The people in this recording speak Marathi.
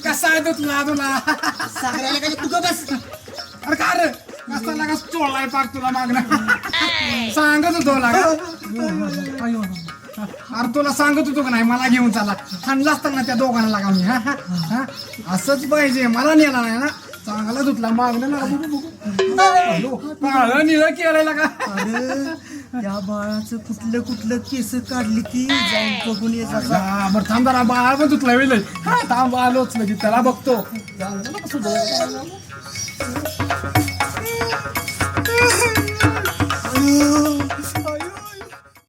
कसा आहे तुला तुला सागराला काय तू बस. अरे का रे कसा लागा चोळलाय पाक तुला मागणं सांगत होतो लागा अरे तुला सांगत होतो का नाही मला घेऊन चला हाणला असताना त्या दोघांना लागा मी असंच पाहिजे मला नेला नाही ना चांगला धुतला मागणं ना निळ केलाय लागा. अरे त्या बाळाचं कुठलं कुठलं केस काढली की जाऊन बघून ये जा. बरं थांब जरा बाळा पण तुटला वेळ थांब आलोच लगेच त्याला बघतो.